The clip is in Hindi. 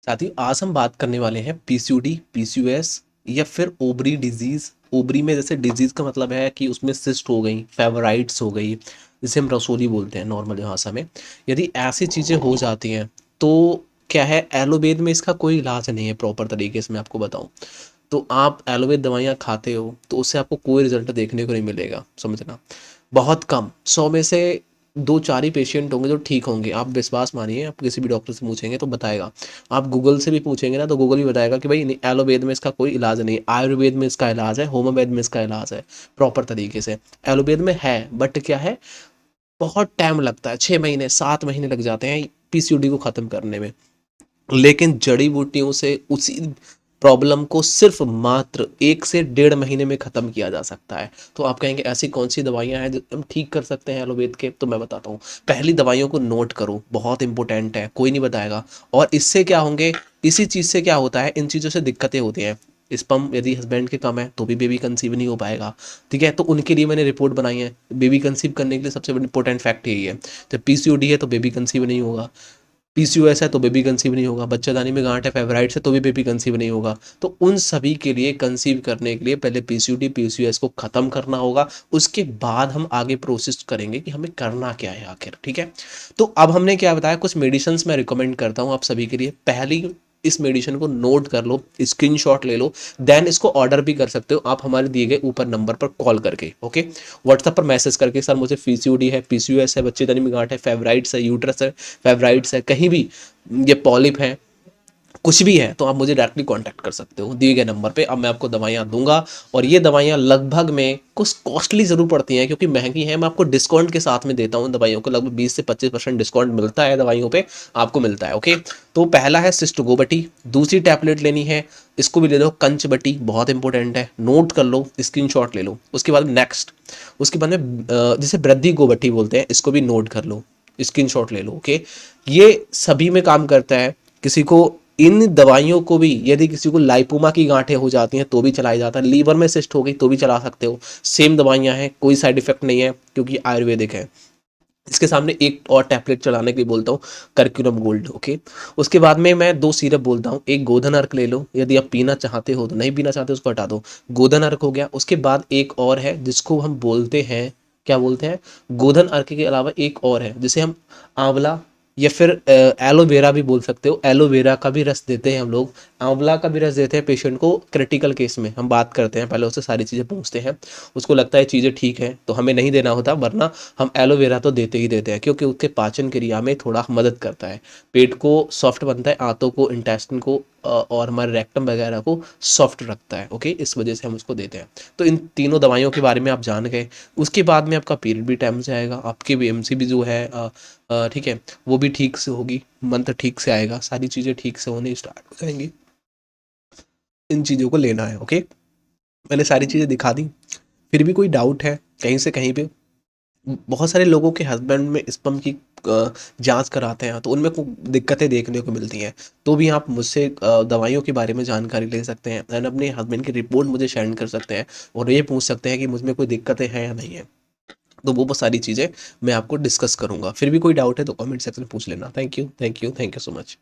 साथ ही आज हम बात करने वाले हैं पीसीओडी, पीसीओएस या फिर ओवरी डिजीज। ओवरी में जैसे डिजीज का मतलब है कि उसमें सिस्ट हो गई, फेवराइट्स हो गई, जिसे हम रसोली बोलते हैं नॉर्मल भाषा में। यदि ऐसी चीज़ें हो जाती हैं तो क्या है, एलोपैथ में इसका कोई इलाज नहीं है प्रॉपर तरीके से। मैं आपको बताऊं तो आप एलोपैथ दवाइयाँ खाते हो तो उससे आपको कोई रिजल्ट देखने को नहीं मिलेगा, समझना। बहुत कम, 100 में से 2-4 ही पेशेंट होंगे जो ठीक होंगे। आप विश्वास मानिए, आप किसी भी डॉक्टर से पूछेंगे तो बताएगा। आप गूगल से भी पूछेंगे ना तो गूगल भी बताएगा कि भाई एलोपैथ में इसका कोई इलाज नहीं है, आयुर्वेद में इसका इलाज है, होम्योपैथ में इसका इलाज है प्रॉपर तरीके से। एलोपैथ में है बट क्या है, बहुत टाइम लगता है, 6 महीने 7 महीने लग जाते हैं पीसीओडी को ख़त्म करने में। लेकिन जड़ी बूटियों से उसी प्रॉब्लम को सिर्फ मात्र 1 से 1.5 महीने में ख़त्म किया जा सकता है। तो आप कहेंगे ऐसी कौन सी दवाइयाँ हैं जो हम ठीक कर सकते हैं एलोपैथ के, तो मैं बताता हूँ। पहली दवाइयों को नोट करो, बहुत इंपॉर्टेंट है, कोई नहीं बताएगा। और इससे क्या होंगे, इसी चीज़ से क्या होता है, इन चीज़ों से दिक्कतें होती हैं। स्पर्म यदि हस्बैंड के कम है तो भी बेबी कंसीव नहीं हो पाएगा। ठीक है, तो उनके लिए मैंने रिपोर्ट बनाई है। बेबी कंसीव करने के लिए सबसे इंपॉर्टेंट फैक्ट यही है। जब पीसीओडी है तो बेबी कंसीव नहीं होगा, पीसीओएस है तो बेबी कंसीव नहीं होगा, बच्चादानी में गांठ है, फेवराइट्स है तो भी बेबी कंसीव नहीं होगा। तो उन सभी के लिए कंसीव करने के लिए पहले पीसीओडी पीसीओएस को ख़त्म करना होगा। उसके बाद हम आगे प्रोसेस करेंगे कि हमें करना क्या है आखिर। ठीक है, तो अब हमने क्या बताया, कुछ मेडिसिन मैं रिकमेंड करता हूँ आप सभी के लिए। पहली, इस मेडिसिन को नोट कर लो, स्क्रीनशॉट ले लो, देन इसको ऑर्डर भी कर सकते हो आप हमारे दिए गए ऊपर नंबर पर कॉल करके। ओके, व्हाट्सएप पर मैसेज करके, सर मुझे पीसीओडी है, पीसीओएस है, बच्चेदानी में गांठ है, फेवराइट्स है, यूट्रस है, फेवराइट्स है, कहीं भी ये पॉलिप है, कुछ भी है, तो आप मुझे डायरेक्टली कांटेक्ट कर सकते हो दिए गए नंबर पे। अब मैं आपको दवाइयाँ दूंगा और ये दवाइयाँ लगभग में कुछ कॉस्टली ज़रूर पड़ती हैं क्योंकि महंगी हैं। मैं आपको डिस्काउंट के साथ में देता हूँ दवाइयों को, लगभग 20 से 25% डिस्काउंट मिलता है दवाइयों पे, आपको मिलता है। ओके, तो पहला है सिस्टोगोबटी, दूसरी टैबलेट लेनी है, इसको भी ले लो, कंचबटी, बहुत इंपॉर्टेंट है, नोट कर लो, स्क्रीनशॉट ले लो। उसके बाद नेक्स्ट, उसके बाद में जिसे वृद्धि गोबटी बोलते हैं, इसको भी नोट कर लो, स्क्रीनशॉट ले लो। ओके, ये सभी में काम करता है। किसी को इन दवाइयों को भी, यदि किसी को लाइपोमा की गांठें हो जाती हैं तो भी चलाया जाता है, लीवर में सिस्ट हो गई तो भी चला सकते हो। सेम दवाइयां हैं, कोई साइड इफेक्ट नहीं है क्योंकि आयुर्वेदिक है। इसके सामने एक और टैबलेट चलाने के लिए बोलता हूँ, करक्यूरम गोल्ड। ओके, उसके बाद में मैं 2 सिरप बोलता हूँ, एक गोधन अर्क ले लो, यदि आप पीना चाहते हो, तो नहीं पीना चाहते उसको हटा दो। गोधन अर्क हो गया। उसके बाद एक और है जिसको हम बोलते हैं, क्या बोलते हैं, गोधन अर्क के अलावा एक और है जिसे हम आंवला या फिर एलोवेरा भी बोल सकते हो। एलोवेरा का भी रस देते हैं हम लोग, आंवला का भी रस देते हैं पेशेंट को। क्रिटिकल केस में हम बात करते हैं, पहले उससे सारी चीज़ें पूछते हैं, उसको लगता है चीज़ें ठीक है तो हमें नहीं देना होता, वरना हम एलोवेरा तो देते ही देते हैं क्योंकि उसके पाचन क्रिया में थोड़ा मदद करता है, पेट को सॉफ्ट बनता है, आंतों को, इंटेस्टिन को और हमारे रेक्टम वगैरह को सॉफ्ट रखता है। ओके, इस वजह से हम उसको देते हैं। तो इन तीनों दवाइयों के बारे में आप जान गए। उसके बाद में आपका पीरियड भी टाइम से आएगा, आपकी बीएमसी भी जो है ठीक है, वो भी ठीक से होगी, मंथ ठीक से आएगा, सारी चीज़ें ठीक से होने स्टार्ट हो जाएंगी। इन चीज़ों को लेना है। ओके, मैंने सारी चीज़ें दिखा दी। फिर भी कोई डाउट है कहीं से कहीं पे, बहुत सारे लोगों के हस्बैंड में स्पर्म की जांच कराते हैं तो उनमें कुछ दिक्कतें देखने को मिलती हैं। तो भी आप मुझसे दवाइयों के बारे में जानकारी ले सकते हैं एंड अपने हस्बैंड की रिपोर्ट मुझे सेंड कर सकते हैं और ये पूछ सकते हैं कि मुझ में कोई दिक्कतें हैं या नहीं है। तो वो सारी चीज़ें मैं आपको डिस्कस करूंगा। फिर भी कोई डाउट है तो कमेंट सेक्शन में पूछ लेना। Thank you, thank you, thank you so much.